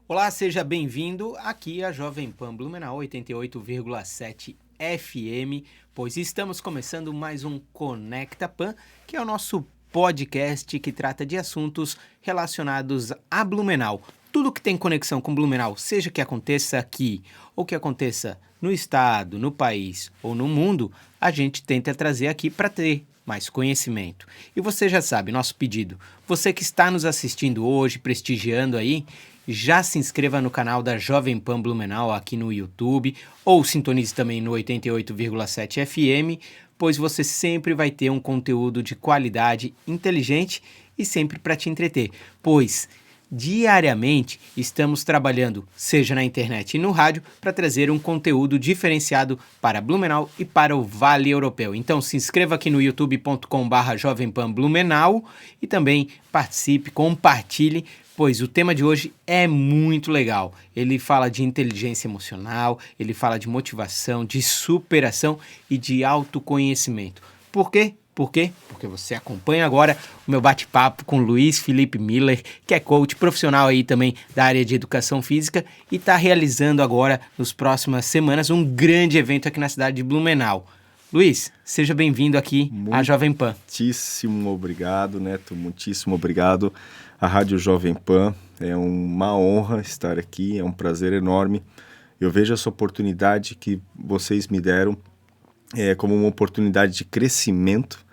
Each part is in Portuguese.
Olá, seja bem-vindo aqui à Jovem Pan Blumenau 88,7 FM, pois estamos começando mais um Conecta Pan, que é o nosso podcast que trata de assuntos relacionados a Blumenau. Tudo que tem conexão com Blumenau, seja que aconteça aqui ou que aconteça no estado, no país ou no mundo, a gente tenta trazer aqui para ter mais conhecimento. E você já sabe, nosso pedido, você que está nos assistindo hoje, prestigiando aí, já se inscreva no canal da Jovem Pan Blumenau aqui no YouTube ou sintonize também no 88,7 FM, pois você sempre vai ter um conteúdo de qualidade, inteligente e sempre para te entreter, pois diariamente estamos trabalhando, seja na internet e no rádio, para trazer um conteúdo diferenciado para Blumenau e para o Vale Europeu. Então se inscreva aqui no youtube.com/Jovem Pan Blumenau e também participe, compartilhe, pois o tema de hoje é muito legal. Ele fala de inteligência emocional, ele fala de motivação, de superação e de autoconhecimento. Por quê? Por quê? Porque você acompanha agora o meu bate-papo com Luiz Felipe Miller, que é coach profissional aí também da área de educação física e está realizando agora, nas próximas semanas, um grande evento aqui na cidade de Blumenau. Luiz, seja bem-vindo aqui à Jovem Pan. Muitíssimo obrigado, Neto, muitíssimo obrigado à Rádio Jovem Pan. É uma honra estar aqui, é um prazer enorme. Eu vejo essa oportunidade que vocês me deram como uma oportunidade de crescimento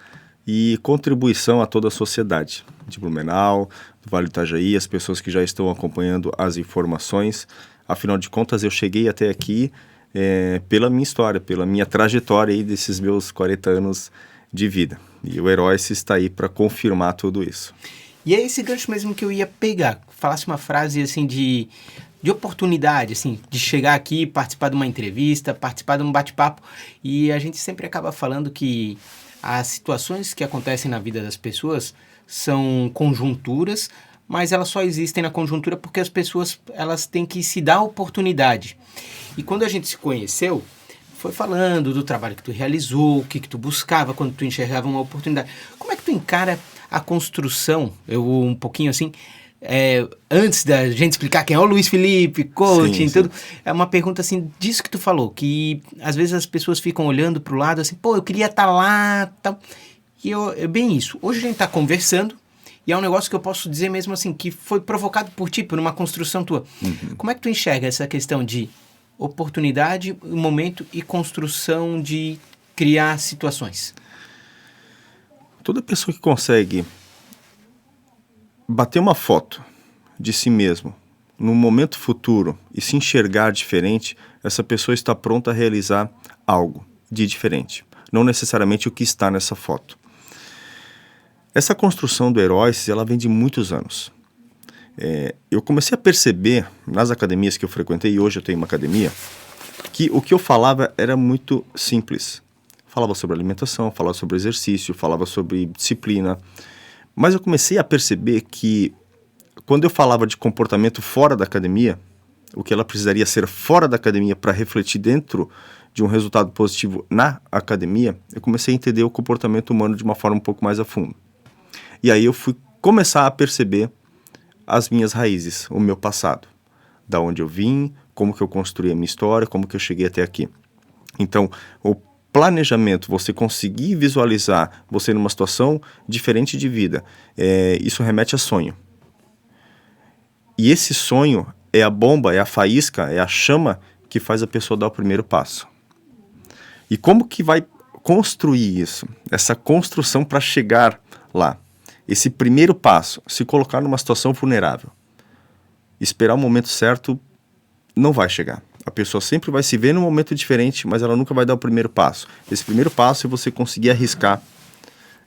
e contribuição a toda a sociedade de Blumenau, do Vale do Itajaí, as pessoas que já estão acompanhando as informações. Afinal de contas, eu cheguei até aqui pela minha história, pela minha trajetória aí desses meus 40 anos de vida. E o Heróis está aí para confirmar tudo isso. E é esse gancho mesmo que eu ia pegar. Falasse uma frase assim de oportunidade, assim, de chegar aqui, participar de uma entrevista, participar de um bate-papo. E a gente sempre acaba falando que as situações que acontecem na vida das pessoas são conjunturas, mas elas só existem na conjuntura porque as pessoas elas têm que se dar a oportunidade. E quando a gente se conheceu, foi falando do trabalho que tu realizou, o que tu buscava quando tu enxergava uma oportunidade. Como é que tu encara a construção, um pouquinho assim, antes da gente explicar quem é o Luiz Felipe, coaching, tudo, é uma pergunta assim, disso que tu falou, que às vezes as pessoas ficam olhando pro lado assim, pô, eu queria estar lá, tal. E é bem isso. Hoje a gente tá conversando e é um negócio que eu posso dizer mesmo assim, que foi provocado por ti, por uma construção tua. Uhum. Como é que tu enxerga essa questão de oportunidade, momento e construção de criar situações? Toda pessoa que consegue bater uma foto de si mesmo no momento futuro e se enxergar diferente, essa pessoa está pronta a realizar algo de diferente, não necessariamente o que está nessa foto. Essa construção do Heróis, ela vem de muitos anos. Eu comecei a perceber nas academias que eu frequentei, e hoje eu tenho uma academia, que o que eu falava era muito simples. Falava sobre alimentação, falava sobre exercício, falava sobre disciplina. Mas eu comecei a perceber que quando eu falava de comportamento fora da academia, o que ela precisaria ser fora da academia para refletir dentro de um resultado positivo na academia, eu comecei a entender o comportamento humano de uma forma um pouco mais a fundo. E aí eu fui começar a perceber as minhas raízes, o meu passado. Da onde eu vim, como que eu construí a minha história, como que eu cheguei até aqui. Então, o planejamento, você conseguir visualizar você numa situação diferente de vida, isso remete a sonho. E esse sonho é a bomba, é a faísca, é a chama que faz a pessoa dar o primeiro passo. E como que vai construir isso? Essa construção para chegar lá. Esse primeiro passo, se colocar numa situação vulnerável. Esperar o momento certo não vai chegar. A pessoa sempre vai se ver num momento diferente, mas ela nunca vai dar o primeiro passo. Esse primeiro passo é você conseguir arriscar,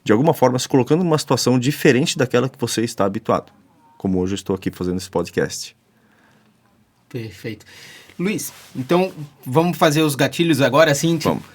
de alguma forma, se colocando numa situação diferente daquela que você está habituado. Como hoje eu estou aqui fazendo esse podcast. Perfeito. Luiz, então vamos fazer os gatilhos agora, assim? Vamos.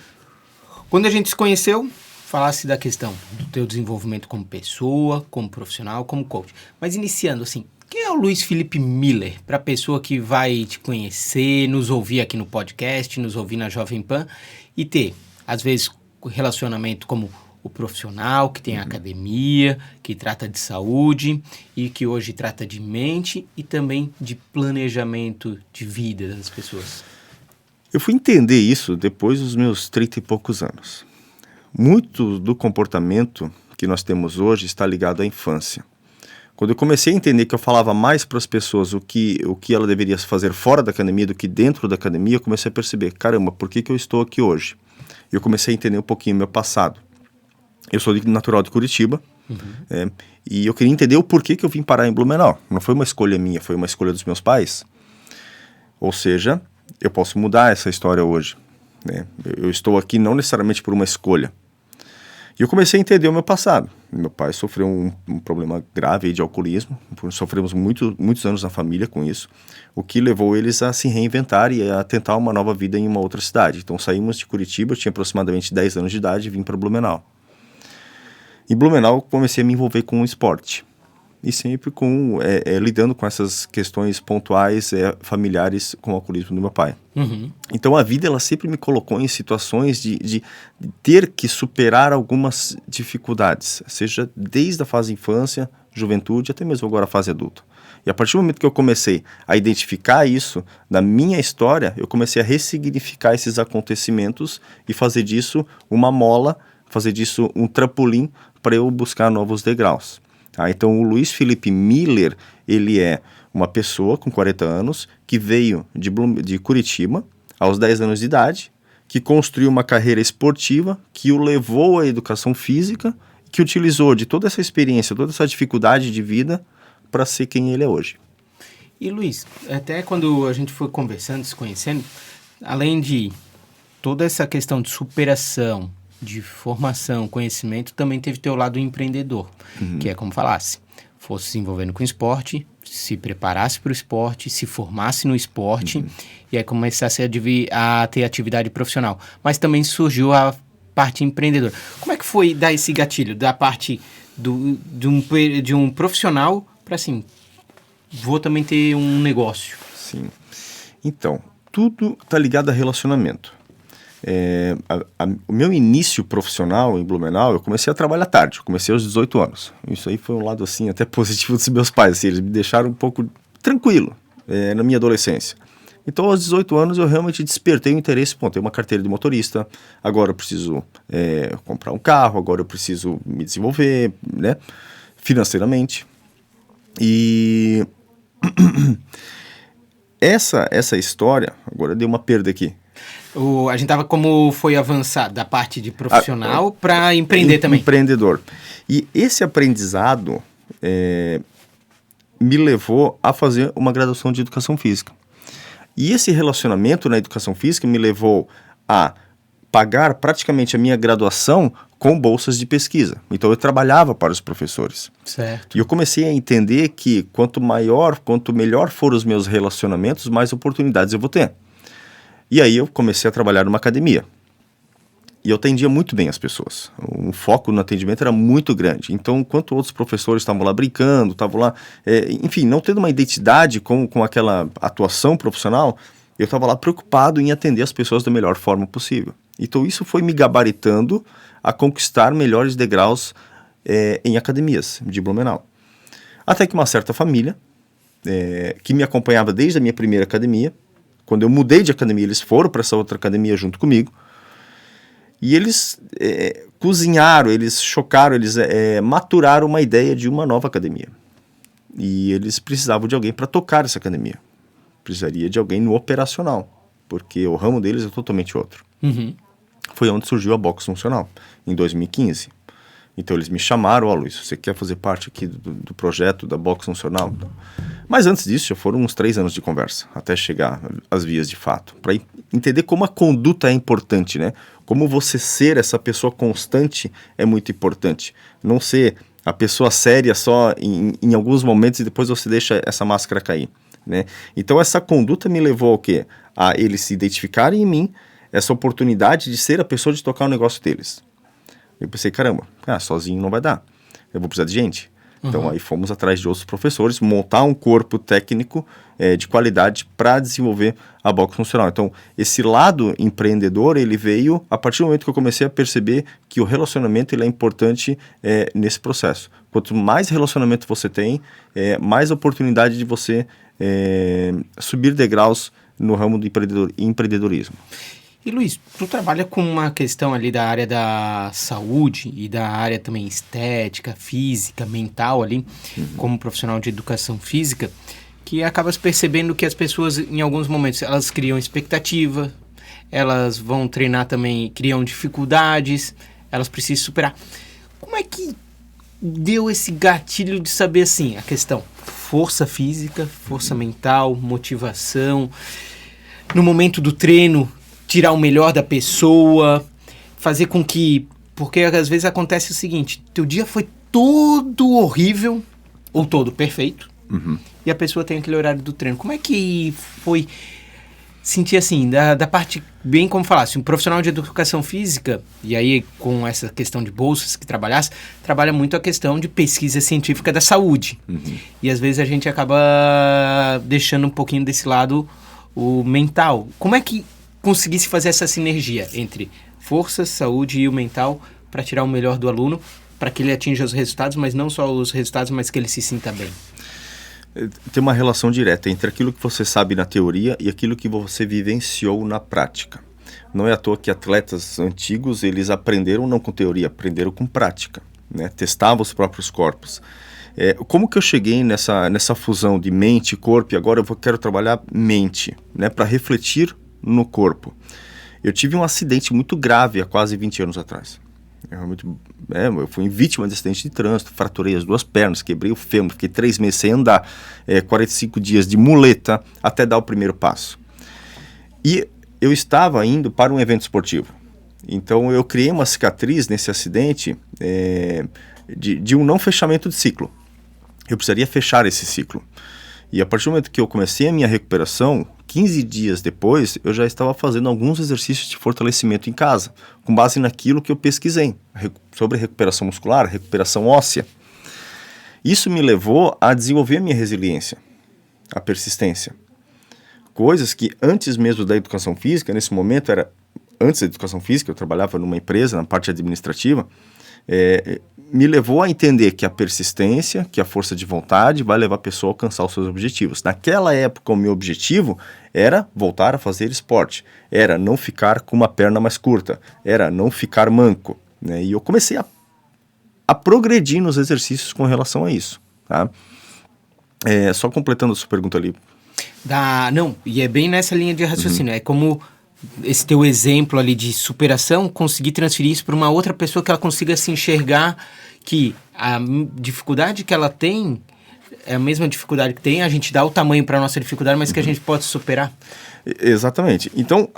Quando a gente se conheceu, falasse da questão do teu desenvolvimento como pessoa, como profissional, como coach. Mas iniciando assim, quem é o Luiz Felipe Miller? Para a pessoa que vai te conhecer, nos ouvir aqui no podcast, nos ouvir na Jovem Pan e ter, às vezes, relacionamento como o profissional que tem a academia, que trata de saúde e que hoje trata de mente e também de planejamento de vida das pessoas? Eu fui entender isso depois dos meus 30 e poucos anos. Muito do comportamento que nós temos hoje está ligado à infância. Quando eu comecei a entender que eu falava mais para as pessoas o que ela deveria fazer fora da academia do que dentro da academia, eu comecei a perceber, caramba, por que eu estou aqui hoje? Eu comecei a entender um pouquinho meu passado. Eu sou natural de Curitiba, e eu queria entender o porquê que eu vim parar em Blumenau. Não foi uma escolha minha, foi uma escolha dos meus pais. Ou seja, eu posso mudar essa história hoje, né? Eu estou aqui não necessariamente por uma escolha. E eu comecei a entender o meu passado. Meu pai sofreu um problema grave de alcoolismo, sofremos muitos anos na família com isso, o que levou eles a se reinventar e a tentar uma nova vida em uma outra cidade. Então saímos de Curitiba, eu tinha aproximadamente 10 anos de idade e vim para Blumenau. Em Blumenau comecei a me envolver com o esporte. E sempre lidando com essas questões pontuais, familiares com o alcoolismo do meu pai. Então a vida ela sempre me colocou em situações de ter que superar algumas dificuldades, seja desde a fase infância, juventude, até mesmo agora a fase adulta. E a partir do momento que eu comecei a identificar isso na minha história, eu comecei a ressignificar esses acontecimentos e fazer disso uma mola, fazer disso um trampolim para eu buscar novos degraus. Então o Luiz Felipe Miller, ele é uma pessoa com 40 anos que veio de Curitiba aos 10 anos de idade, que construiu uma carreira esportiva, que o levou à educação física, que utilizou de toda essa experiência, toda essa dificuldade de vida para ser quem ele é hoje. E Luiz, até quando a gente foi conversando, se conhecendo, além de toda essa questão de superação, de formação, conhecimento, também teve teu lado empreendedor, que é como falasse, fosse se envolvendo com esporte, se preparasse para o esporte, se formasse no esporte, e aí começasse a ter atividade profissional. Mas também surgiu a parte empreendedora. Como é que foi dar esse gatilho, da parte de um profissional para assim, vou também ter um negócio? Sim. Então, tudo está ligado a relacionamento. O meu início profissional em Blumenau, eu comecei a trabalhar tarde, eu comecei aos 18 anos. Isso aí foi um lado assim até positivo dos meus pais, assim, eles me deixaram um pouco tranquilo na minha adolescência. Então aos 18 anos eu realmente despertei o interesse, tenho uma carteira de motorista, agora eu preciso comprar um carro, agora eu preciso me desenvolver, né, financeiramente. E essa história, agora deu uma perda aqui. A gente tava como foi avançar da parte de profissional para empreender também. Empreendedor. E esse aprendizado me levou a fazer uma graduação de educação física. E esse relacionamento na educação física me levou a pagar praticamente a minha graduação com bolsas de pesquisa. Então eu trabalhava para os professores. Certo. E eu comecei a entender que quanto melhor forem os meus relacionamentos, mais oportunidades eu vou ter. E aí eu comecei a trabalhar numa academia. E eu atendia muito bem as pessoas. O foco no atendimento era muito grande. Então, enquanto outros professores estavam lá brincando, estavam lá, enfim, não tendo uma identidade com aquela atuação profissional, eu estava lá preocupado em atender as pessoas da melhor forma possível. Então, isso foi me gabaritando a conquistar melhores degraus em academias de Blumenau. Até que uma certa família, que me acompanhava desde a minha primeira academia, quando eu mudei de academia, eles foram para essa outra academia junto comigo. E eles cozinharam, eles chocaram, eles maturaram uma ideia de uma nova academia. E eles precisavam de alguém para tocar essa academia. Precisaria de alguém no operacional, porque o ramo deles é totalmente outro. Foi onde surgiu a Box Funcional, em 2015. Então eles me chamaram, Luiz, você quer fazer parte aqui do projeto da Box Funcional? Mas antes disso, já foram uns 3 anos de conversa, até chegar às vias de fato, para entender como a conduta é importante, né? Como você ser essa pessoa constante é muito importante. Não ser a pessoa séria só em alguns momentos e depois você deixa essa máscara cair, né? Então essa conduta me levou ao quê? A eles se identificarem em mim, essa oportunidade de ser a pessoa de tocar o negócio deles. Eu pensei, caramba, sozinho não vai dar. Eu vou precisar de gente. Então, aí fomos atrás de outros professores, montar um corpo técnico de qualidade para desenvolver a boxe funcional. Então, esse lado empreendedor, ele veio a partir do momento que eu comecei a perceber que o relacionamento ele é importante nesse processo. Quanto mais relacionamento você tem, mais oportunidade de você subir degraus no ramo do empreendedorismo. E Luiz, tu trabalha com uma questão ali da área da saúde e da área também estética, física, mental ali, como profissional de educação física, que acabas percebendo que as pessoas, em alguns momentos, elas criam expectativa, elas vão treinar também, criam dificuldades, elas precisam superar. Como é que deu esse gatilho de saber, assim, a questão força física, força mental, motivação, no momento do treino, tirar o melhor da pessoa, fazer com que... Porque às vezes acontece o seguinte, teu dia foi todo horrível, ou todo perfeito, e a pessoa tem aquele horário do treino. Como é que foi sentir assim, da parte, bem como falasse, um profissional de educação física, e aí com essa questão de bolsas que trabalhasse, trabalha muito a questão de pesquisa científica da saúde. E às vezes a gente acaba deixando um pouquinho desse lado o mental. Como é que conseguisse fazer essa sinergia entre força, saúde e o mental para tirar o melhor do aluno, para que ele atinja os resultados, mas não só os resultados, mas que ele se sinta bem? Tem uma relação direta entre aquilo que você sabe na teoria e aquilo que você vivenciou na prática. Não é à toa que atletas antigos, eles aprenderam não com teoria, aprenderam com prática, né? Testavam os próprios corpos. Como que eu cheguei nessa fusão de mente e corpo e agora eu quero trabalhar mente, né? Para refletir no corpo. Eu tive um acidente muito grave há quase 20 anos atrás. Eu fui vítima de acidente de trânsito, fraturei as 2 pernas, quebrei o fêmur, fiquei 3 meses sem andar, 45 dias de muleta até dar o primeiro passo. E eu estava indo para um evento esportivo. Então eu criei uma cicatriz nesse acidente de um não fechamento de ciclo. Eu precisaria fechar esse ciclo. E a partir do momento que eu comecei a minha recuperação, 15 dias depois, eu já estava fazendo alguns exercícios de fortalecimento em casa, com base naquilo que eu pesquisei, sobre recuperação muscular, recuperação óssea. Isso me levou a desenvolver a minha resiliência, a persistência. Coisas que antes mesmo da educação física, nesse momento antes da educação física, eu trabalhava numa empresa, na parte administrativa, me levou a entender que a persistência, que a força de vontade vai levar a pessoa a alcançar os seus objetivos. Naquela época, o meu objetivo era voltar a fazer esporte, era não ficar com uma perna mais curta, era não ficar manco, né? E eu comecei a progredir nos exercícios com relação a isso, tá? Só completando a sua pergunta ali. Não, e é bem nessa linha de raciocínio, é como esse teu exemplo ali de superação, conseguir transferir isso para uma outra pessoa que ela consiga se enxergar que a dificuldade que ela tem é a mesma dificuldade que tem, a gente dá o tamanho para a nossa dificuldade, mas que a gente pode superar. Exatamente. Então,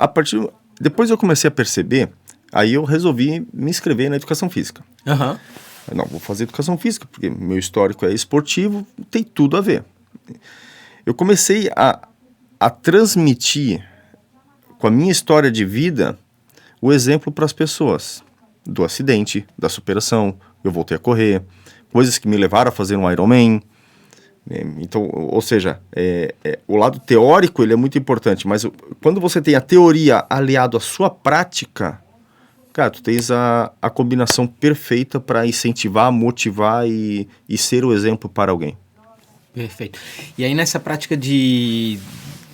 depois eu comecei a perceber, aí eu resolvi me inscrever na educação física. Não, vou fazer educação física, porque meu histórico é esportivo, tem tudo a ver. Eu comecei a transmitir com a minha história de vida o exemplo para as pessoas do acidente, da superação. Eu voltei a correr, coisas que me levaram a fazer um Ironman. Então, ou seja, o lado teórico ele é muito importante, mas quando você tem a teoria aliado à sua prática, cara, tu tens a combinação perfeita para incentivar, motivar e ser o exemplo para alguém. Perfeito. E aí nessa prática de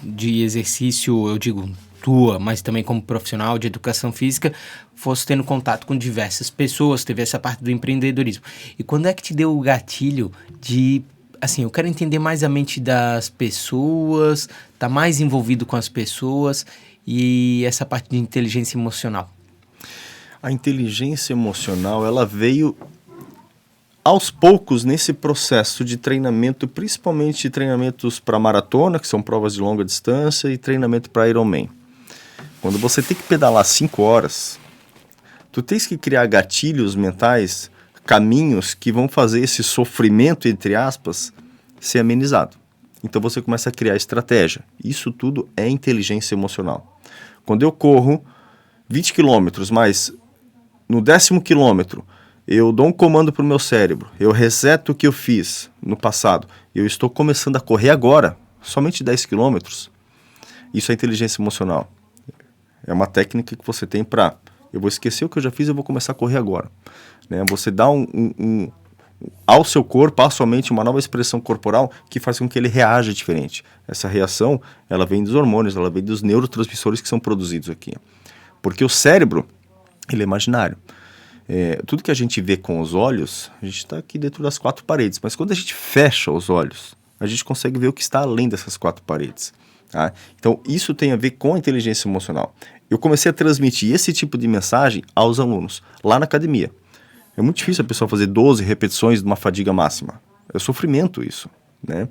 exercício, eu digo tua, mas também como profissional de educação física, fosse tendo contato com diversas pessoas, teve essa parte do empreendedorismo. E quando é que te deu o gatilho de, assim, eu quero entender mais a mente das pessoas, tá mais envolvido com as pessoas e essa parte de inteligência emocional? A inteligência emocional, ela veio aos poucos nesse processo de treinamento, principalmente treinamentos para maratona, que são provas de longa distância, e treinamento para Ironman. Quando você tem que pedalar 5 horas, tu tens que criar gatilhos mentais, caminhos que vão fazer esse sofrimento, entre aspas, ser amenizado. Então você começa a criar estratégia. Isso tudo é inteligência emocional. Quando eu corro 20 quilômetros, mas no 10º quilômetro eu dou um comando para o meu cérebro, eu reseto o que eu fiz no passado, eu estou começando a correr agora, somente 10 quilômetros. Isso é inteligência emocional. É uma técnica que você tem para, eu vou esquecer o que eu já fiz, eu vou começar a correr agora. Né? Você dá ao seu corpo, à sua mente, uma nova expressão corporal que faz com que ele reaja diferente. Essa reação, ela vem dos hormônios, ela vem dos neurotransmissores que são produzidos aqui. Porque o cérebro, ele é imaginário. Tudo que a gente vê com os olhos, a gente está aqui dentro das 4 paredes, mas quando a gente fecha os olhos, a gente consegue ver o que está além dessas 4 paredes. Tá? Então, isso tem a ver com a inteligência emocional. Eu comecei a transmitir esse tipo de mensagem aos alunos, lá na academia. É muito difícil a pessoa fazer 12 repetições de uma fadiga máxima. É sofrimento isso, né?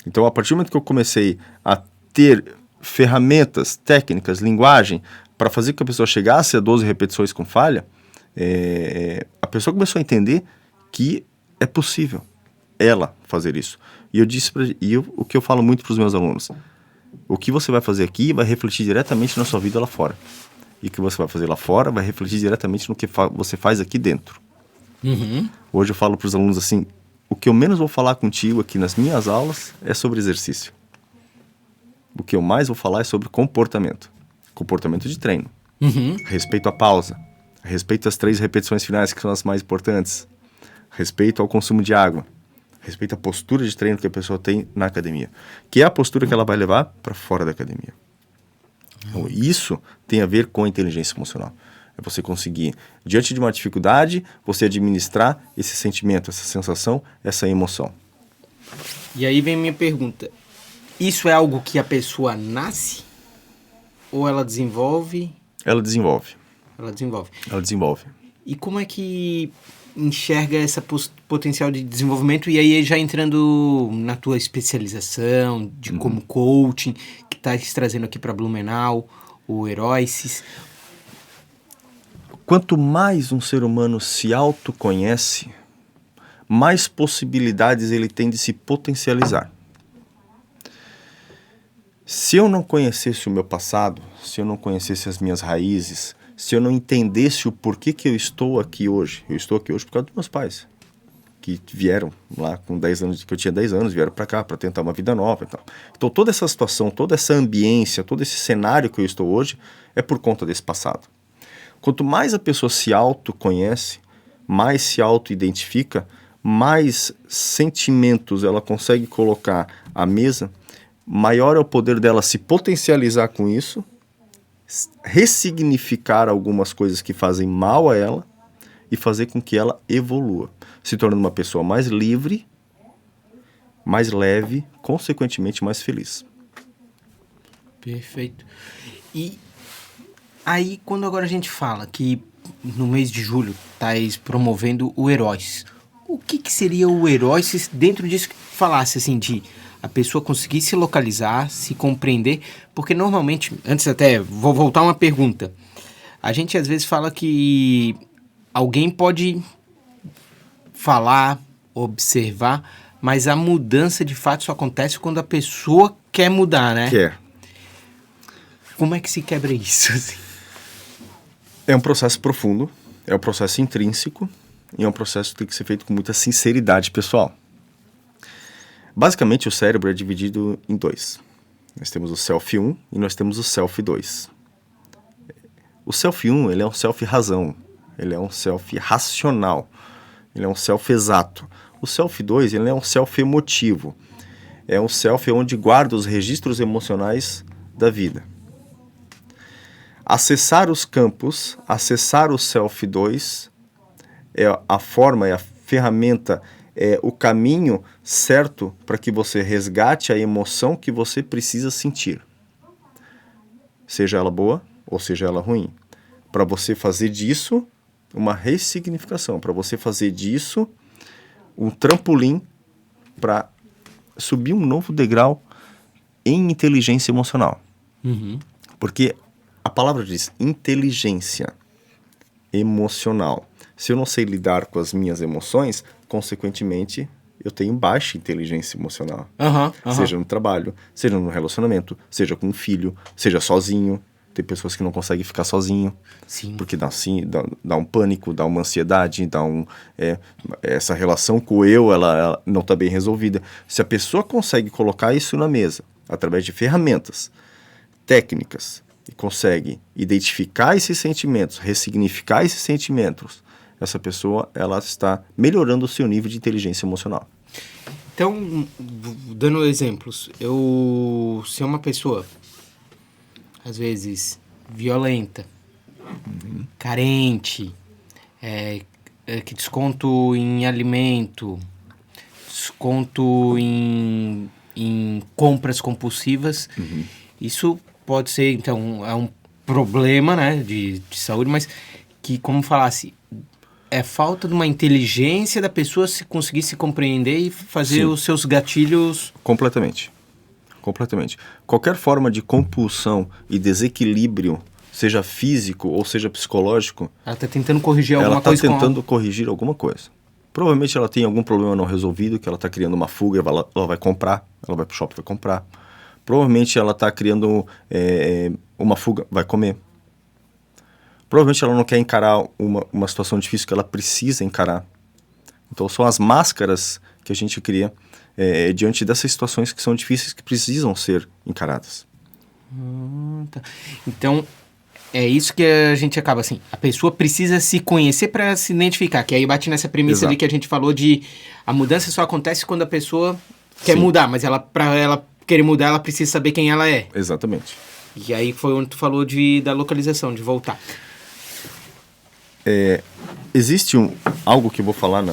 Então, a partir do momento que eu comecei a ter ferramentas, técnicas, linguagem, para fazer com que a pessoa chegasse a 12 repetições com falha, a pessoa começou a entender que é possível ela fazer isso. E eu disse o que eu falo muito para os meus alunos: o que você vai fazer aqui vai refletir diretamente na sua vida lá fora. E o que você vai fazer lá fora vai refletir diretamente no que você faz aqui dentro. Uhum. Hoje eu falo para os alunos assim: o que eu menos vou falar contigo aqui nas minhas aulas é sobre exercício. O que eu mais vou falar é sobre comportamento. Comportamento de treino. Uhum. Respeito à pausa. Respeito às 3 repetições finais, que são as mais importantes. Respeito ao consumo de água. Respeito à postura de treino que a pessoa tem na academia, que é a postura que ela vai levar para fora da academia. Então, isso tem a ver com a inteligência emocional. É você conseguir, diante de uma dificuldade, você administrar esse sentimento, essa sensação, essa emoção. E aí vem minha pergunta. Isso é algo que a pessoa nasce? Ou ela desenvolve? Ela desenvolve. Ela desenvolve. Ela desenvolve. E como é que enxerga esse potencial de desenvolvimento? E aí já entrando na tua especialização, de como coaching, que está te trazendo aqui para Blumenau, o Heróis. Quanto mais um ser humano se autoconhece, mais possibilidades ele tem de se potencializar. Se eu não conhecesse o meu passado, se eu não conhecesse as minhas raízes, se eu não entendesse o porquê que eu estou aqui hoje por causa dos meus pais, que vieram lá com 10 anos, que eu tinha 10 anos, vieram para cá para tentar uma vida nova e tal. Então toda essa situação, toda essa ambiência, todo esse cenário que eu estou hoje é por conta desse passado. Quanto mais a pessoa se autoconhece, mais se auto-identifica, mais sentimentos ela consegue colocar à mesa, maior é o poder dela se potencializar com isso, ressignificar algumas coisas que fazem mal a ela e fazer com que ela evolua, se tornando uma pessoa mais livre, mais leve, consequentemente mais feliz. Perfeito. E aí, quando agora a gente fala que no mês de julho estáis promovendo o Heróis, o que seria o Heróis dentro disso que falasse assim de a pessoa conseguir se localizar, se compreender? Porque normalmente, antes até, vou voltar uma pergunta. A gente às vezes fala que alguém pode falar, observar, mas a mudança de fato só acontece quando a pessoa quer mudar, né? Quer. Como é que se quebra isso, assim? É um processo profundo, é um processo intrínseco e é um processo que tem que ser feito com muita sinceridade pessoal. Basicamente, o cérebro é dividido em 2. Nós temos o Self 1 e nós temos o Self 2. O Self 1, ele é um Self-razão, ele é um Self-racional, ele é um Self-exato. O Self 2, ele é um Self-emotivo, é um Self onde guarda os registros emocionais da vida. Acessar os campos, acessar o Self 2 é a forma, é a ferramenta, é o caminho certo para que você resgate a emoção que você precisa sentir. Seja ela boa ou seja ela ruim. Para você fazer disso uma ressignificação, para você fazer disso um trampolim para subir um novo degrau em inteligência emocional. Uhum. Porque a palavra diz inteligência emocional. Se eu não sei lidar com as minhas emoções, consequentemente, eu tenho baixa inteligência emocional. Seja no trabalho, seja no relacionamento, seja com um filho, seja sozinho. Tem pessoas que não conseguem ficar sozinho. Sim. Porque dá um pânico, dá uma ansiedade, essa relação com o eu, ela não está bem resolvida. Se a pessoa consegue colocar isso na mesa, através de ferramentas, técnicas, e consegue identificar esses sentimentos, ressignificar esses sentimentos, essa pessoa, ela está melhorando o seu nível de inteligência emocional. Então, dando exemplos, se é uma pessoa, às vezes, violenta, carente, que desconto em alimento, desconto em compras compulsivas, isso pode ser, então, é um problema, né, de saúde, mas que, como falasse, é falta de uma inteligência da pessoa se conseguir se compreender e fazer os seus gatilhos... Completamente. Qualquer forma de compulsão e desequilíbrio, seja físico ou seja psicológico... Ela está tentando corrigir alguma coisa. Ela está tentando corrigir alguma coisa. Provavelmente ela tem algum problema não resolvido, que ela está criando uma fuga, ela vai comprar, ela vai pro shopping, vai comprar. Provavelmente ela está criando uma fuga, vai comer. Provavelmente ela não quer encarar uma situação difícil que ela precisa encarar. Então são as máscaras que a gente cria diante dessas situações que são difíceis, que precisam ser encaradas. Tá. Então, é isso que a gente acaba assim, a pessoa precisa se conhecer para se identificar, que aí bate nessa premissa ali que a gente falou de a mudança só acontece quando a pessoa quer mudar, mas para ela querer mudar, ela precisa saber quem ela é. Exatamente. E aí foi onde tu falou da localização, de voltar. Existe algo que eu vou falar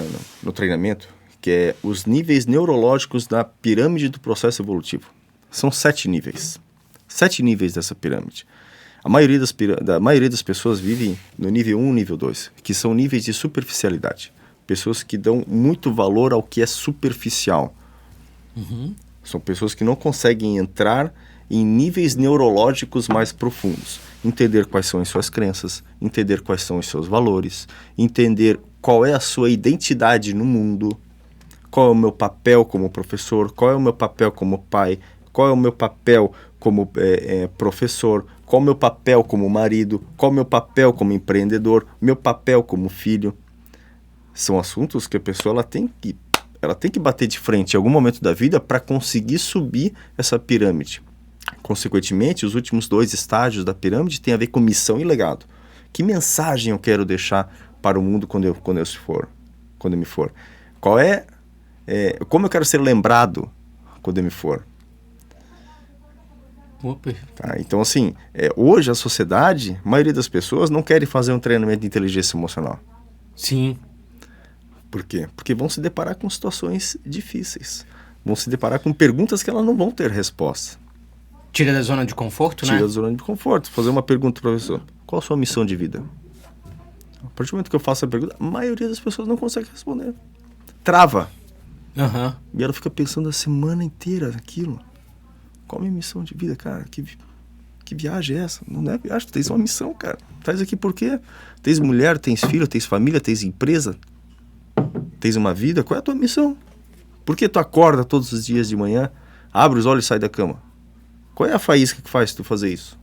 no treinamento, que é os níveis neurológicos da pirâmide do processo evolutivo. São 7 níveis. 7 níveis dessa pirâmide. A maioria das pessoas vivem no nível 1 e nível 2, que são níveis de superficialidade. Pessoas que dão muito valor ao que é superficial. São pessoas que não conseguem entrar em níveis neurológicos mais profundos. Entender quais são as suas crenças, entender quais são os seus valores, entender qual é a sua identidade no mundo, qual é o meu papel como professor, qual é o meu papel como pai, qual é o meu papel como professor, qual é o meu papel como marido, qual é o meu papel como empreendedor, meu papel como filho. São assuntos que a pessoa ela tem que bater de frente em algum momento da vida para conseguir subir essa pirâmide. Consequentemente, os últimos 2 estágios da pirâmide têm a ver com missão e legado. Que mensagem eu quero deixar para o mundo quando eu me for? Como eu quero ser lembrado quando eu me for? Tá, então, assim, hoje a sociedade, a maioria das pessoas não querem fazer um treinamento de inteligência emocional. Sim. Por quê? Porque vão se deparar com situações difíceis. Vão se deparar com perguntas que elas não vão ter resposta. Tira da zona de conforto, né? Tira da zona de conforto. Fazer uma pergunta para o professor. Qual a sua missão de vida? A partir do momento que eu faço a pergunta, a maioria das pessoas não consegue responder. Trava. E ela fica pensando a semana inteira naquilo. Qual a minha missão de vida, cara? Que viagem é essa? Não é viagem, tu tens uma missão, cara. Tás aqui por quê? Tens mulher, tens filho, tens família, tens empresa, tens uma vida. Qual é a tua missão? Por que tu acorda todos os dias de manhã, abre os olhos e sai da cama? Qual é a faísca que faz tu fazer isso?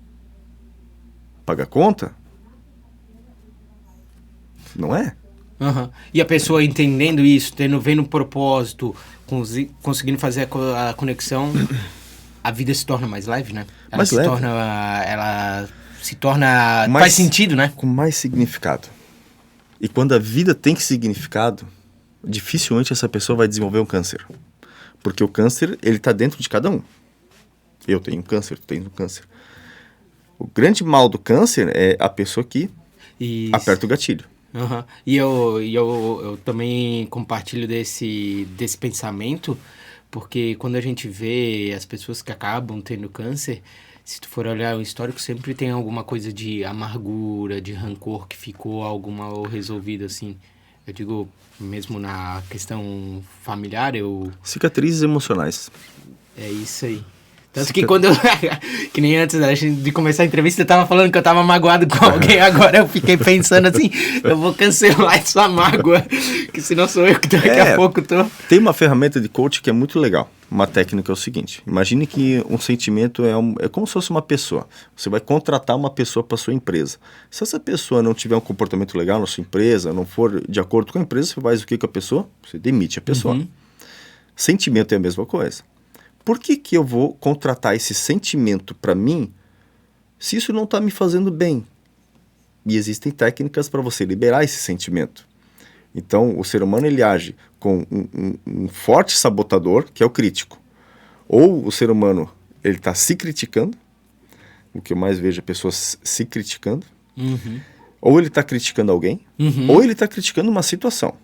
Paga conta? Não é? E a pessoa entendendo isso, vendo um propósito, conseguindo fazer a conexão, a vida se torna mais leve, né? Ela se torna faz sentido, né? Com mais significado. E quando a vida tem significado, dificilmente essa pessoa vai desenvolver um câncer. Porque o câncer, ele está dentro de cada um. Eu tenho câncer, tu tens um câncer. O grande mal do câncer é a pessoa que aperta o gatilho. E eu também compartilho desse pensamento, porque quando a gente vê as pessoas que acabam tendo câncer, se tu for olhar o histórico, sempre tem alguma coisa de amargura, de rancor que ficou mal resolvido, assim. Eu digo, mesmo na questão familiar, Cicatrizes emocionais. É isso aí. Tanto que quando que nem antes de começar a entrevista, eu tava falando que eu tava magoado com alguém, agora eu fiquei pensando assim, eu vou cancelar essa mágoa, que senão sou eu que daqui a pouco tô... Tem uma ferramenta de coach que é muito legal. uma técnica é o seguinte. Imagine que um sentimento é como se fosse uma pessoa. Você vai contratar uma pessoa para sua empresa. Se essa pessoa não tiver um comportamento legal na sua empresa, não for de acordo com a empresa, você faz o que com a pessoa? Você demite a pessoa. Sentimento é a mesma coisa. Por que eu vou contratar esse sentimento para mim se isso não está me fazendo bem? E existem técnicas para você liberar esse sentimento. Então, o ser humano ele age com um forte sabotador, que é o crítico. Ou o ser humano ele está se criticando, o que eu mais vejo é pessoas se criticando, ou ele está criticando alguém, ou ele está criticando uma situação.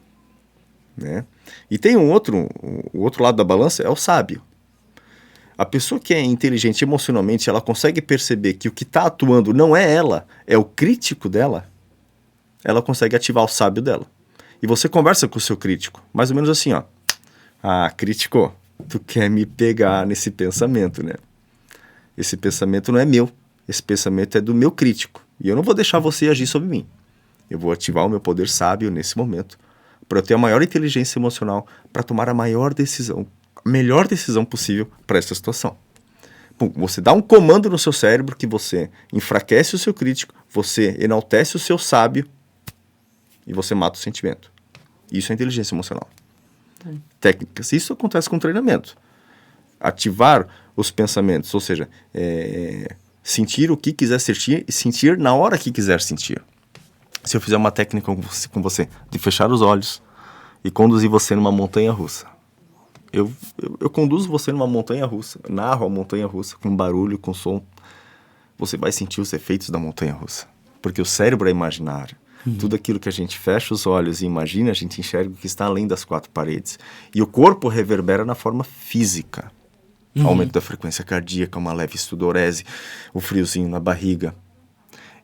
Né? E tem o outro lado da balança, é o sábio. A pessoa que é inteligente emocionalmente, ela consegue perceber que o que está atuando não é ela, é o crítico dela, ela consegue ativar o sábio dela. E você conversa com o seu crítico, mais ou menos assim, ó. Ah, crítico, tu quer me pegar nesse pensamento, né? Esse pensamento não é meu, esse pensamento é do meu crítico. E eu não vou deixar você agir sobre mim. Eu vou ativar o meu poder sábio nesse momento, para eu ter a maior inteligência emocional, para tomar a melhor decisão possível para essa situação. Bom, você dá um comando no seu cérebro que você enfraquece o seu crítico, você enaltece o seu sábio, e você mata o sentimento. Isso é inteligência emocional. Técnicas. Isso acontece com treinamento. Ativar os pensamentos, ou seja, sentir o que quiser sentir e sentir na hora que quiser sentir. Se eu fizer uma técnica com você de fechar os olhos e conduzir você numa montanha-russa. Eu conduzo você numa montanha-russa, narro a montanha-russa com barulho, com som. Você vai sentir os efeitos da montanha-russa. Porque o cérebro é imaginário. Tudo aquilo que a gente fecha os olhos e imagina, a gente enxerga o que está além das quatro paredes. E o corpo reverbera na forma física. Aumento da frequência cardíaca, uma leve sudorese, o friozinho na barriga.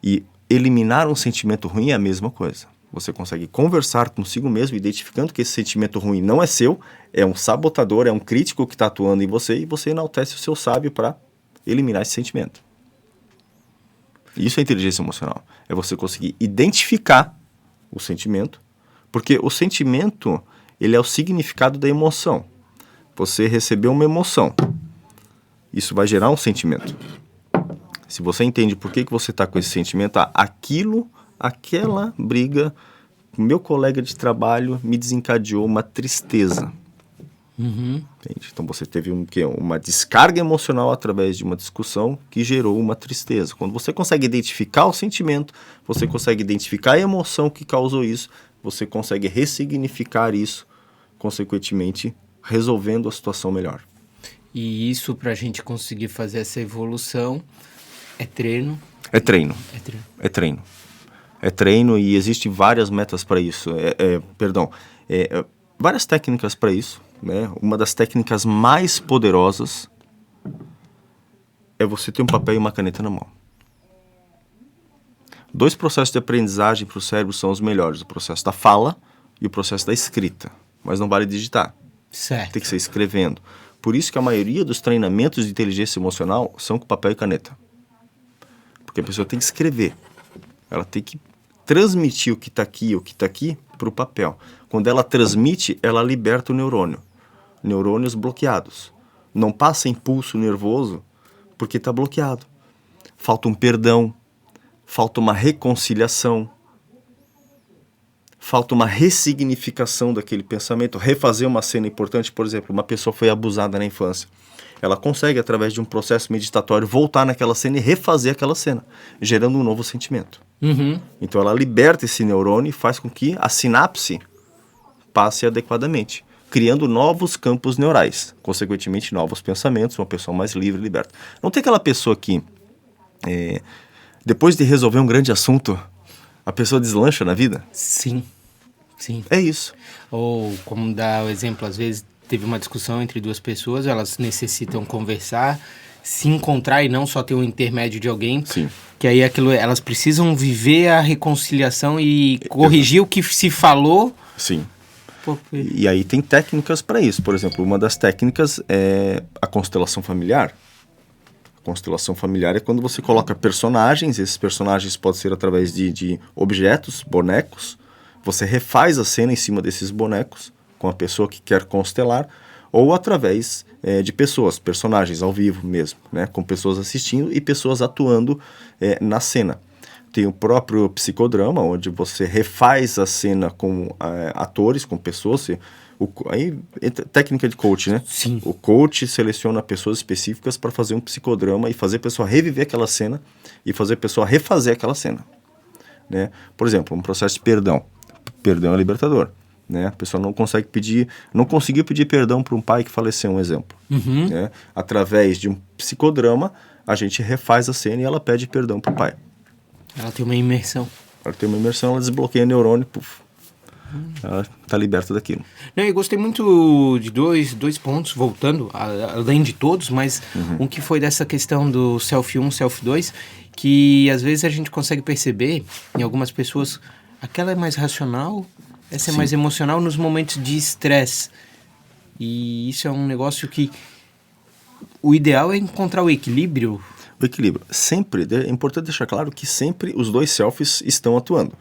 E eliminar um sentimento ruim é a mesma coisa. Você consegue conversar consigo mesmo, identificando que esse sentimento ruim não é seu, é um sabotador, é um crítico que está atuando em você, e você enaltece o seu sábio para eliminar esse sentimento. Isso é inteligência emocional. É você conseguir identificar o sentimento, porque o sentimento, ele é o significado da emoção. Você recebeu uma emoção, isso vai gerar um sentimento. Se você entende por que você está com esse sentimento, aquela briga com meu colega de trabalho me desencadeou uma tristeza. Entende? Então você teve uma descarga emocional através de uma discussão que gerou uma tristeza. Quando você consegue identificar o sentimento, você consegue identificar a emoção que causou isso, você consegue ressignificar isso, consequentemente resolvendo a situação melhor. E isso, para a gente conseguir fazer essa evolução, é treino? É treino. É treino e existem várias metas para isso. Várias técnicas para isso. Né? Uma das técnicas mais poderosas é você ter um papel e uma caneta na mão. 2 processos de aprendizagem para o cérebro são os melhores. O processo da fala e o processo da escrita. Mas não vale digitar. Certo. Tem que ser escrevendo. Por isso que a maioria dos treinamentos de inteligência emocional são com papel e caneta. Porque a pessoa tem que escrever. Ela tem que transmitir o que está aqui para o papel. Quando ela transmite, ela liberta o neurônio. Neurônios bloqueados. Não passa impulso nervoso porque está bloqueado. Falta um perdão, falta uma reconciliação, falta uma ressignificação daquele pensamento, refazer uma cena importante. Por exemplo, uma pessoa foi abusada na infância. Ela consegue, através de um processo meditatório, voltar naquela cena e refazer aquela cena, gerando um novo sentimento. Então ela liberta esse neurônio e faz com que a sinapse passe adequadamente, criando novos campos neurais, consequentemente novos pensamentos, uma pessoa mais livre e liberta. Não tem aquela pessoa que, depois de resolver um grande assunto, a pessoa deslancha na vida? Sim. É isso. Ou, como dá o exemplo, às vezes teve uma discussão entre 2 pessoas, elas necessitam conversar, se encontrar e não só ter um intermédio de alguém. Sim. Que aí elas precisam viver a reconciliação e corrigir o que se falou. Sim. E aí tem técnicas para isso. Por exemplo, uma das técnicas é a constelação familiar. A constelação familiar é quando você coloca personagens, esses personagens podem ser através de objetos, bonecos. Você refaz a cena em cima desses bonecos com a pessoa que quer constelar, ou através de pessoas, personagens ao vivo mesmo, né? Com pessoas assistindo e pessoas atuando na cena. Tem o próprio psicodrama, onde você refaz a cena com atores, com pessoas. Aí, técnica de coach, né? Sim. O coach seleciona pessoas específicas para fazer um psicodrama e fazer a pessoa reviver aquela cena e fazer a pessoa refazer aquela cena, né? Por exemplo, um processo de perdão. Perdão é libertador, né? A pessoa não conseguiu pedir perdão para um pai que faleceu, um exemplo. Uhum. Né? Através de um psicodrama, a gente refaz a cena e ela pede perdão para o pai. Ela tem uma imersão. Ela desbloqueia o neurônio, puf, ela está liberta daquilo. Não, eu gostei muito de dois pontos, voltando, além de todos, mas um que foi dessa questão do Self 1, Self 2, que às vezes a gente consegue perceber em algumas pessoas, aquela é mais racional, essa é mais emocional nos momentos de estresse. E isso é um negócio que o ideal é encontrar o equilíbrio. O equilíbrio. Sempre, é importante deixar claro que sempre os dois selfies estão atuando.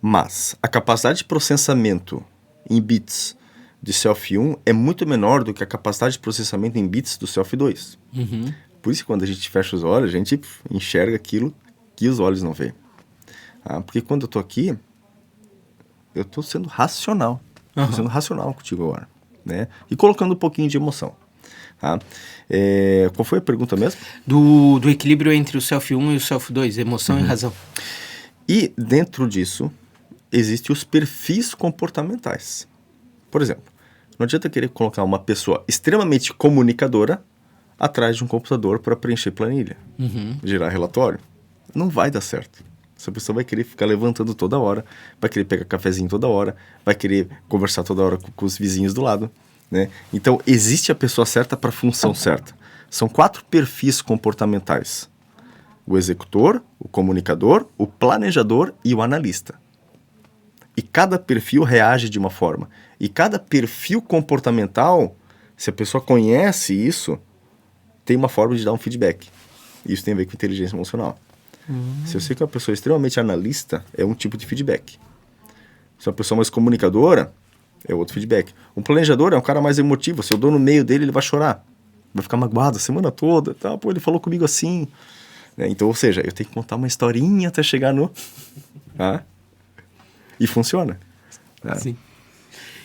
Mas a capacidade de processamento em bits de Self 1 é muito menor do que a capacidade de processamento em bits do Self 2. Uhum. Por isso que quando a gente fecha os olhos, a gente enxerga aquilo que os olhos não veem. Porque quando eu estou aqui, eu estou sendo racional. Estou sendo racional contigo agora. Né? E colocando um pouquinho de emoção. Qual foi a pergunta mesmo? Do equilíbrio entre o Self 1 e o Self 2, emoção e razão. E dentro disso, existem os perfis comportamentais. Por exemplo, não adianta querer colocar uma pessoa extremamente comunicadora atrás de um computador para preencher planilha, gerar relatório. Não vai dar certo. Essa pessoa vai querer ficar levantando toda hora, vai querer pegar cafezinho toda hora, vai querer conversar toda hora com os vizinhos do lado. Né? Então, existe a pessoa certa para a função certa. São 4 perfis comportamentais. O executor, o comunicador, o planejador e o analista. E cada perfil reage de uma forma. E cada perfil comportamental, se a pessoa conhece isso, tem uma forma de dar um feedback. Isso tem a ver com inteligência emocional. Se eu sei que uma pessoa é extremamente analista, é um tipo de feedback. Se uma pessoa mais comunicadora, é outro feedback. Um planejador é um cara mais emotivo. Se eu dou no meio dele, ele vai chorar. Vai ficar magoado a semana toda. Tá? Pô, ele falou comigo assim. Então, ou seja, eu tenho que contar uma historinha até chegar no... E funciona. Sim.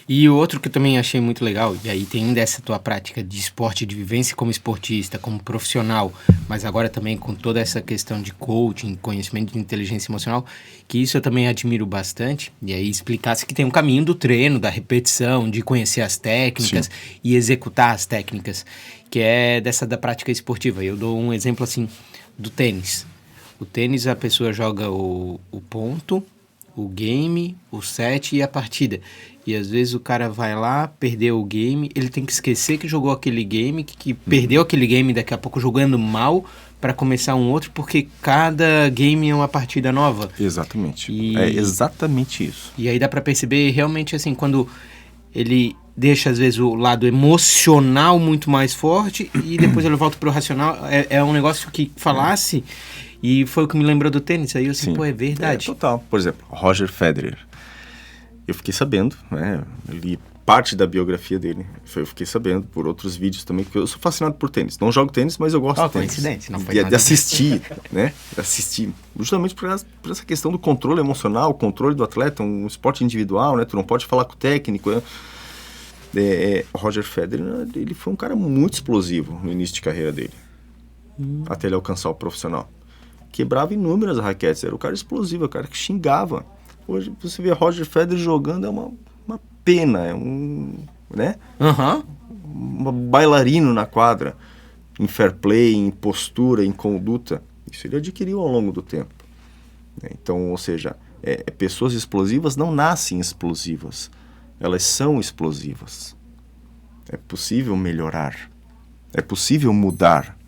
E o outro que eu também achei muito legal, e aí tem dessa tua prática de esporte, de vivência como esportista, como profissional, mas agora também com toda essa questão de coaching, conhecimento de inteligência emocional, que isso eu também admiro bastante, e aí explicasse que tem um caminho do treino, da repetição, de conhecer as técnicas e executar as técnicas, que é da prática esportiva. Eu dou um exemplo assim do tênis. O tênis, a pessoa joga o ponto, o game, o set e a partida. E às vezes o cara vai lá, perdeu o game, ele tem que esquecer que jogou aquele game, que perdeu aquele game daqui a pouco jogando mal para começar um outro, porque cada game é uma partida nova. Exatamente. É exatamente isso. E aí dá para perceber realmente assim, quando ele deixa às vezes o lado emocional muito mais forte e depois ele volta pro racional. É um negócio que falasse e foi o que me lembrou do tênis. Aí eu assim, pô, é verdade. Total. Por exemplo, Roger Federer. Eu fiquei sabendo, né? Eu li parte da biografia dele. Eu fiquei sabendo por outros vídeos também, porque eu sou fascinado por tênis. Não jogo tênis, mas eu gosto de tênis. Coincidente, não foi de assistir, né? De assistir. Justamente por essa questão do controle emocional, o controle do atleta, um esporte individual, né? Tu não pode falar com o técnico, né? Roger Federer, ele foi um cara muito explosivo no início de carreira dele. Até ele alcançar o profissional. Quebrava inúmeras raquetes. Era o cara explosivo, o cara que xingava. Hoje você vê Roger Federer jogando, é uma pena, é né? Um bailarino na quadra, em fair play, em postura, em conduta. Isso ele adquiriu ao longo do tempo. Então, ou seja, pessoas explosivas não nascem explosivas, elas são explosivas. É possível melhorar, é possível mudar.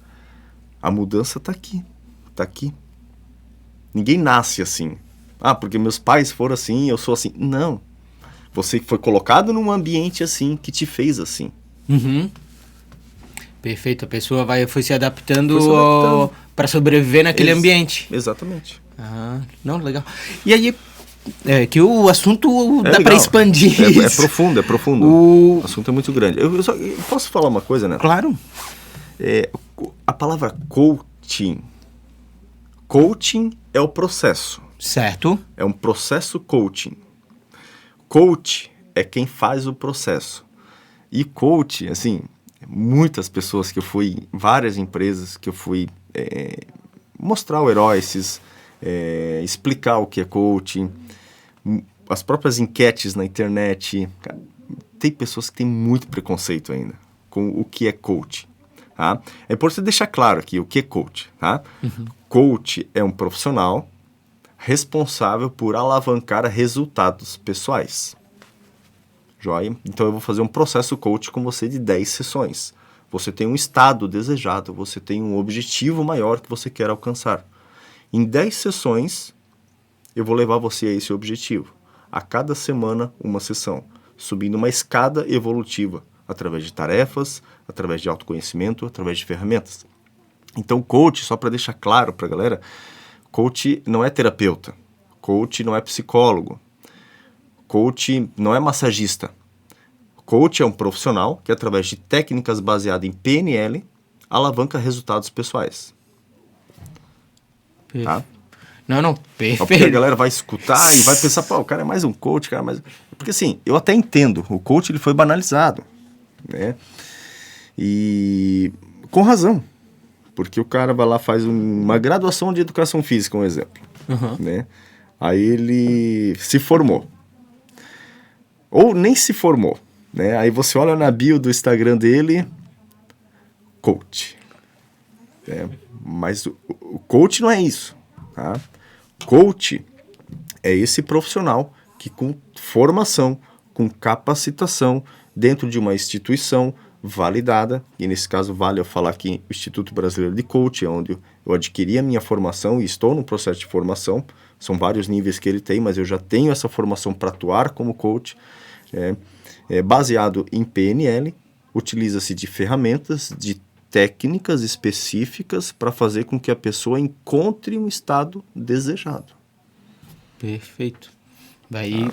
A mudança está aqui, está aqui. Ninguém nasce assim. Porque meus pais foram assim, eu sou assim. Não. Você foi colocado num ambiente assim, que te fez assim. Perfeito. A pessoa foi se adaptando para sobreviver naquele ambiente. Exatamente. Não, legal. E aí, que o assunto dá para legal. expandir É isso. profundo, é profundo. O assunto é muito grande. Eu posso falar uma coisa, né? Claro. A palavra coaching. Coaching é o processo. Certo. É um processo coaching. Coach é quem faz o processo. E coach, assim, muitas pessoas que eu fui, várias empresas que eu fui mostrar o Heróices, explicar o que é coaching, as próprias enquetes na internet. Cara, tem pessoas que têm muito preconceito ainda com o que é coach. Tá? É importante deixar claro aqui o que é coach. Tá? Uhum. Coach é um profissional responsável por alavancar resultados pessoais. Joia? Então eu vou fazer um processo coach com você de 10 sessões. Você tem um estado desejado, você tem um objetivo maior que você quer alcançar. Em 10 sessões, eu vou levar você a esse objetivo. A cada semana, uma sessão. Subindo uma escada evolutiva, através de tarefas, através de autoconhecimento, através de ferramentas. Então, coach, só para deixar claro para a galera, coach não é terapeuta, coach não é psicólogo, coach não é massagista. Coach é um profissional que, através de técnicas baseadas em PNL, alavanca resultados pessoais. Tá? Não, perfeito. Porque a galera vai escutar e vai pensar, pô, o cara é mais um coach, cara, mais... Porque assim, eu até entendo, o coach ele foi banalizado, né? E com razão. Porque o cara vai lá, faz uma graduação de educação física, um exemplo. Uhum. Né? Aí ele se formou. Ou nem se formou. Né? Aí você olha na bio do Instagram dele, coach. Mas o coach não é isso. Tá? Coach é esse profissional que com formação, com capacitação, dentro de uma instituição validada, e nesse caso vale eu falar aqui o Instituto Brasileiro de Coaching, onde eu adquiri a minha formação e estou no processo de formação. São vários níveis que ele tem, mas eu já tenho essa formação para atuar como coach. Baseado em PNL, utiliza-se de ferramentas, de técnicas específicas para fazer com que a pessoa encontre um estado desejado. Perfeito. Daí...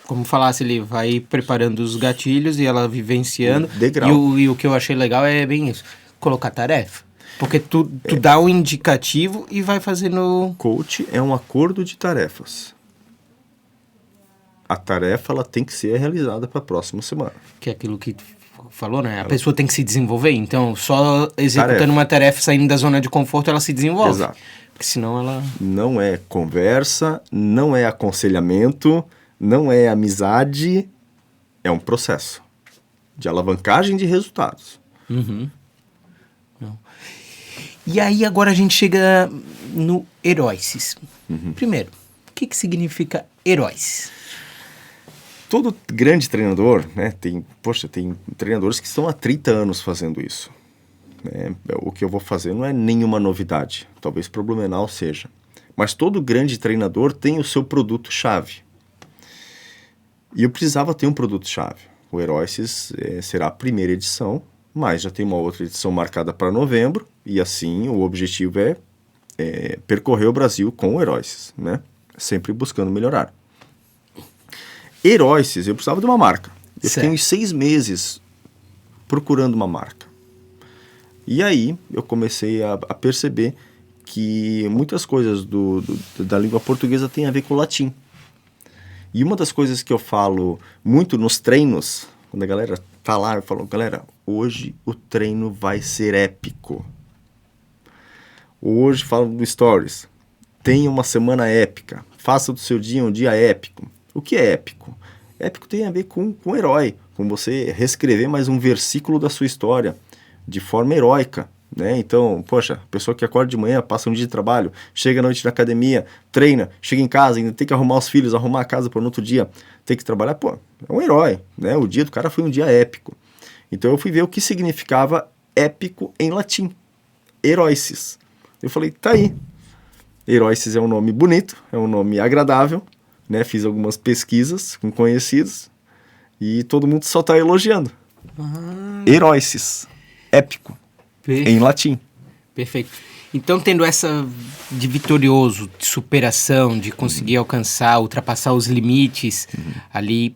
Como falasse, ele vai preparando os gatilhos e ela vivenciando. E o que eu achei legal é bem isso. Colocar tarefa. Porque tu dá um indicativo e vai fazendo... Coach é um acordo de tarefas. A tarefa ela tem que ser realizada para a próxima semana. Que é aquilo que tu falou, né? A pessoa tem que se desenvolver. Então, só executando uma tarefa, saindo da zona de conforto, ela se desenvolve. Exato. Porque senão ela... Não é conversa, não é aconselhamento... Não é amizade, é um processo de alavancagem de resultados. Uhum. Não. E aí agora a gente chega no Heróices. Uhum. Primeiro, o que significa Heróices? Todo grande treinador, né, tem treinadores que estão há 30 anos fazendo isso. O que eu vou fazer não é nenhuma novidade, talvez para o Blumenau seja. Mas todo grande treinador tem o seu produto-chave. E eu precisava ter um produto-chave. O Heróices será a primeira edição, mas já tem uma outra edição marcada para novembro, e assim o objetivo é percorrer o Brasil com o Heróices, né? Sempre buscando melhorar. Heróices, eu precisava de uma marca. Eu fiquei uns 6 meses procurando uma marca. E aí eu comecei a perceber que muitas coisas da língua portuguesa têm a ver com o latim. E uma das coisas que eu falo muito nos treinos, quando a galera tá lá, eu falo, galera, hoje o treino vai ser épico. Hoje, falo no Stories, tenha uma semana épica, faça do seu dia um dia épico. O que é épico? Épico tem a ver com herói, com você reescrever mais um versículo da sua história, de forma heróica. Né? Então, poxa, a pessoa que acorda de manhã, passa um dia de trabalho, chega à noite na academia, treina, chega em casa, ainda tem que arrumar os filhos, arrumar a casa para no outro dia, tem que trabalhar, pô, é um herói, né? O dia do cara foi um dia épico. Então eu fui ver o que significava épico em latim, Heróices. Eu falei, tá aí, Heróices é um nome bonito, é um nome agradável, né? Fiz algumas pesquisas com conhecidos e todo mundo só tá elogiando. Heróices, épico. Em latim. Perfeito. Então, tendo essa de vitorioso, de superação, de conseguir alcançar, ultrapassar os limites ali,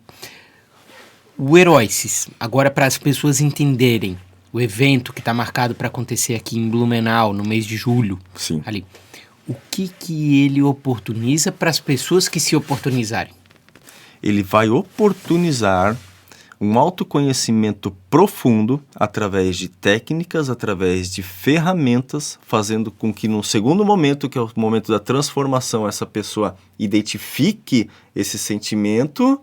o Heróices, agora para as pessoas entenderem o evento que está marcado para acontecer aqui em Blumenau, no mês de julho, Sim. ali, o que ele oportuniza para as pessoas que se oportunizarem? Ele vai oportunizar um autoconhecimento profundo através de técnicas, através de ferramentas, fazendo com que no segundo momento, que é o momento da transformação, essa pessoa identifique esse sentimento,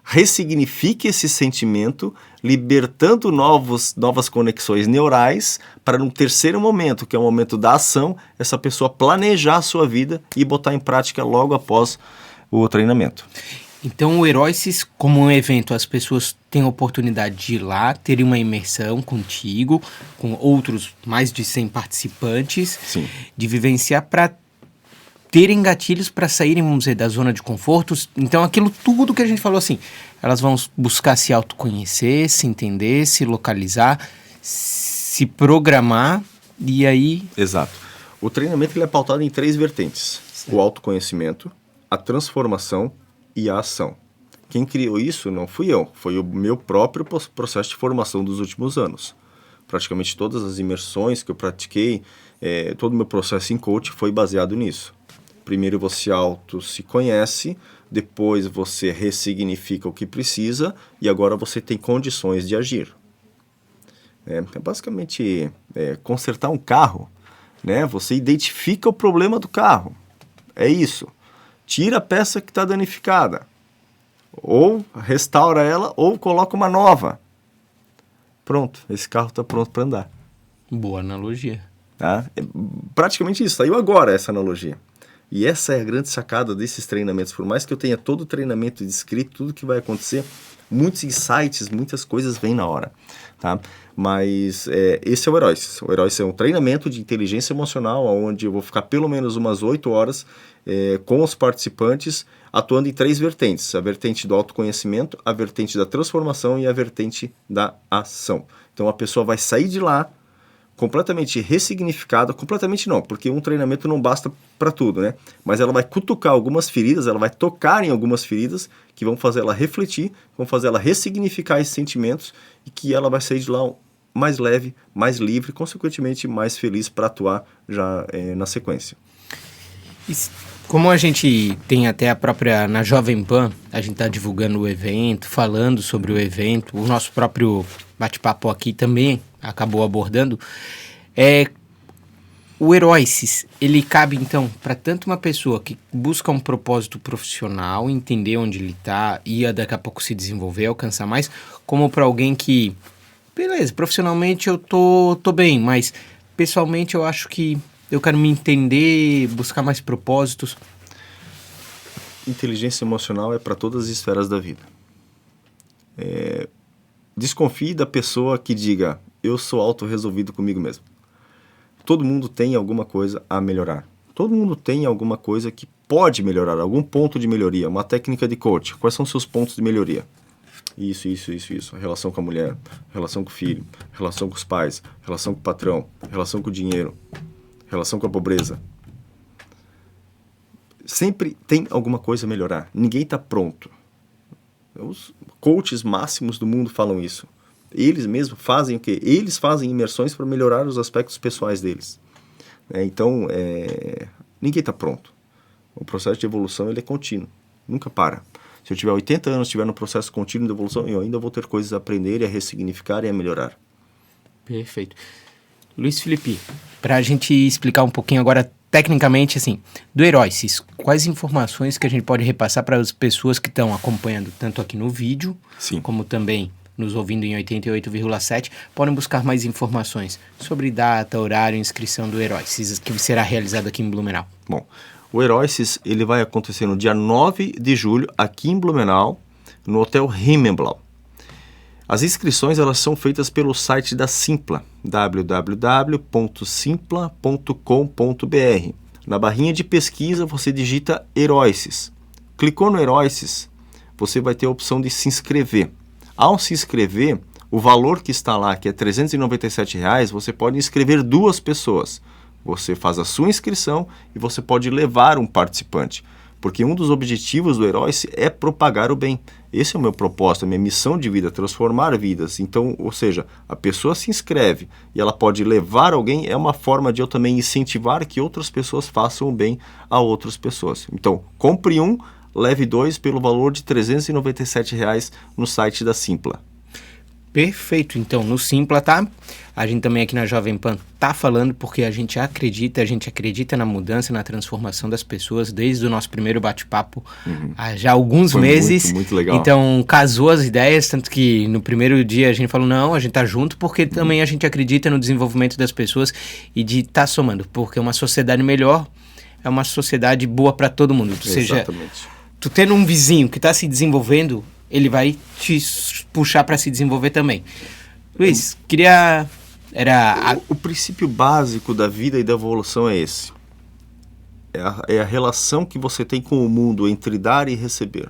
ressignifique esse sentimento, libertando novas conexões neurais, para no terceiro momento, que é o momento da ação, essa pessoa planejar a sua vida e botar em prática logo após o treinamento. Então, o Heróices, como um evento, as pessoas têm a oportunidade de ir lá, terem uma imersão contigo, com outros mais de 100 participantes, Sim. de vivenciar para terem gatilhos para saírem, vamos dizer, da zona de conforto. Então, aquilo tudo que a gente falou assim, elas vão buscar se autoconhecer, se entender, se localizar, se programar e aí... Exato. O treinamento ele é pautado em 3 vertentes. Certo. O autoconhecimento, a transformação e a ação. Quem criou isso não fui eu, foi o meu próprio processo de formação dos últimos anos. Praticamente todas as imersões que eu pratiquei, todo o meu processo em coach foi baseado nisso. Primeiro você se conhece, depois você ressignifica o que precisa e agora você tem condições de agir. É basicamente consertar um carro, né? Você identifica o problema do carro, é isso. Tira a peça que está danificada, ou restaura ela, ou coloca uma nova. Pronto, esse carro está pronto para andar. Boa analogia. Tá? É praticamente isso, saiu agora essa analogia. E essa é a grande sacada desses treinamentos. Por mais que eu tenha todo o treinamento descrito, tudo que vai acontecer, muitos insights, muitas coisas vêm na hora. Tá? Mas esse é o Heróices. O Heróices é um treinamento de inteligência emocional, onde eu vou ficar pelo menos umas 8 horas com os participantes, atuando em 3 vertentes. A vertente do autoconhecimento, a vertente da transformação e a vertente da ação. Então a pessoa vai sair de lá completamente ressignificada, completamente não, porque um treinamento não basta para tudo, né? Mas ela vai cutucar algumas feridas, ela vai tocar em algumas feridas que vão fazer ela refletir, vão fazer ela ressignificar esses sentimentos e que ela vai sair de lá mais leve, mais livre, consequentemente mais feliz para atuar já na sequência. Como a gente tem até a própria, na Jovem Pan, a gente está divulgando o evento, falando sobre o evento, o nosso próprio bate-papo aqui também acabou abordando, o Heróices, ele cabe então para tanto uma pessoa que busca um propósito profissional, entender onde ele está e daqui a pouco se desenvolver, alcançar mais, como para alguém que, beleza, profissionalmente eu tô bem, mas pessoalmente eu acho que eu quero me entender, buscar mais propósitos. Inteligência emocional é para todas as esferas da vida. Desconfie da pessoa que diga, eu sou autorresolvido comigo mesmo. Todo mundo tem alguma coisa a melhorar. Todo mundo tem alguma coisa que pode melhorar, algum ponto de melhoria, uma técnica de coach. Quais são os seus pontos de melhoria? Isso. A relação com a mulher, relação com o filho, relação com os pais, relação com o patrão, relação com o dinheiro, relação com a pobreza. Sempre tem alguma coisa a melhorar. Ninguém está pronto. Os coaches máximos do mundo falam isso. Eles mesmos fazem o quê? Eles fazem imersões para melhorar os aspectos pessoais deles. Então, ninguém está pronto. O processo de evolução ele é contínuo. Nunca para. Se eu tiver 80 anos, estiver no processo contínuo de evolução, eu ainda vou ter coisas a aprender, a ressignificar e a melhorar. Perfeito. Luiz Felipe, para a gente explicar um pouquinho agora, tecnicamente, assim, do Heróices, quais informações que a gente pode repassar para as pessoas que estão acompanhando, tanto aqui no vídeo, Sim, como também nos ouvindo em 88,7, podem buscar mais informações sobre data, horário e inscrição do Heróices, que será realizado aqui em Blumenau. Bom, o Heróices ele vai acontecer no dia 9 de julho, aqui em Blumenau, no Hotel Himmelblau. As inscrições elas são feitas pelo site da Simpla, www.simpla.com.br. Na barrinha de pesquisa você digita Heróices. Clicou no Heróices, você vai ter a opção de se inscrever. Ao se inscrever, o valor que está lá, que é R$ 397, você pode inscrever 2 pessoas. Você faz a sua inscrição e você pode levar um participante. Porque um dos objetivos do Heróis é propagar o bem. Esse é o meu propósito, a minha missão de vida, transformar vidas. Então, ou seja, a pessoa se inscreve e ela pode levar alguém, é uma forma de eu também incentivar que outras pessoas façam o bem a outras pessoas. Então, compre um, leve 2 pelo valor de R$ 397 no site da Simpla. Perfeito, então no Simpla, tá? A gente também aqui na Jovem Pan tá falando porque a gente acredita na mudança, na transformação das pessoas desde o nosso primeiro bate-papo há já alguns meses. Muito legal. Então casou as ideias, tanto que no primeiro dia a gente falou, não, a gente tá junto porque também a gente acredita no desenvolvimento das pessoas e de tá somando, porque uma sociedade melhor é uma sociedade boa para todo mundo. Ou seja, Exatamente. tu tendo um vizinho que tá se desenvolvendo, ele vai te puxar para se desenvolver também. Luiz, queria... O princípio básico da vida e da evolução é esse. É a relação que você tem com o mundo entre dar e receber.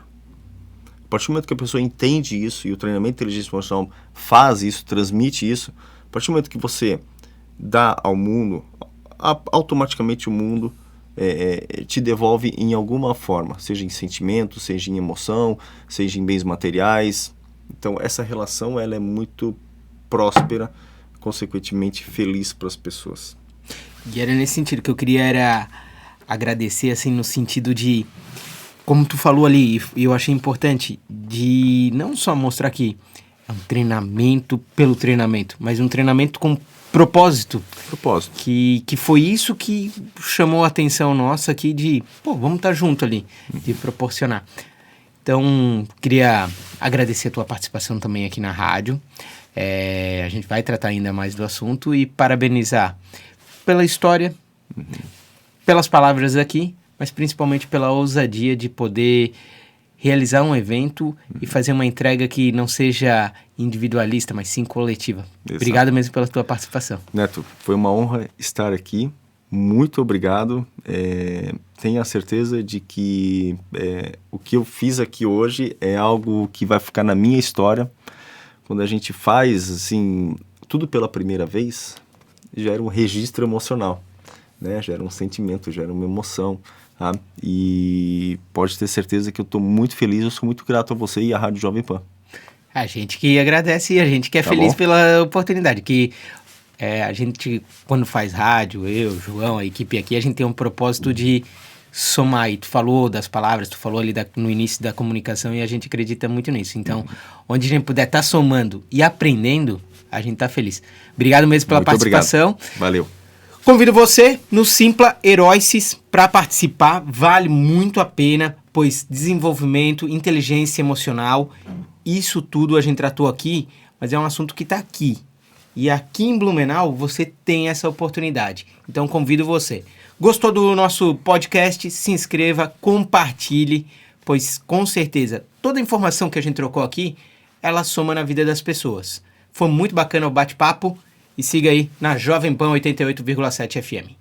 A partir do momento que a pessoa entende isso, e o treinamento de inteligência emocional faz isso, transmite isso, a partir do momento que você dá ao mundo, automaticamente o mundo te devolve em alguma forma, seja em sentimento, seja em emoção, seja em bens materiais. Então essa relação ela é muito próspera, consequentemente feliz para as pessoas. E era nesse sentido que eu queria era agradecer, assim, no sentido de, como tu falou ali, e eu achei importante, de não só mostrar que é um treinamento pelo treinamento, mas um treinamento com propósito. Que foi isso que chamou a atenção nossa aqui de, vamos estar junto ali, de proporcionar. Então, queria agradecer a tua participação também aqui na rádio. A gente vai tratar ainda mais do assunto e parabenizar pela história, pelas palavras aqui, mas principalmente pela ousadia de poder realizar um evento e fazer uma entrega que não seja individualista, mas sim coletiva. Exato. Obrigado mesmo pela tua participação. Neto, foi uma honra estar aqui. Muito obrigado. Tenha certeza de que o que eu fiz aqui hoje é algo que vai ficar na minha história. Quando a gente faz assim, tudo pela primeira vez, gera um registro emocional, né? Gera um sentimento, gera uma emoção. Tá? E pode ter certeza que eu estou muito feliz, eu sou muito grato a você e à Rádio Jovem Pan. A gente que agradece e a gente que é feliz pela oportunidade, que a gente, quando faz rádio, eu, João, a equipe aqui, a gente tem um propósito de somar. E tu falou das palavras, tu falou ali no início da comunicação e a gente acredita muito nisso. Então, onde a gente puder estar somando e aprendendo, a gente está feliz. Obrigado mesmo pela participação. Obrigado. Valeu. Convido você no Simpla Heróis para participar, vale muito a pena, pois desenvolvimento, inteligência emocional, isso tudo a gente tratou aqui, mas é um assunto que está aqui. E aqui em Blumenau você tem essa oportunidade. Então convido você. Gostou do nosso podcast? Se inscreva, compartilhe, pois com certeza toda a informação que a gente trocou aqui, ela soma na vida das pessoas. Foi muito bacana o bate-papo. E siga aí na Jovem Pan 88,7 FM.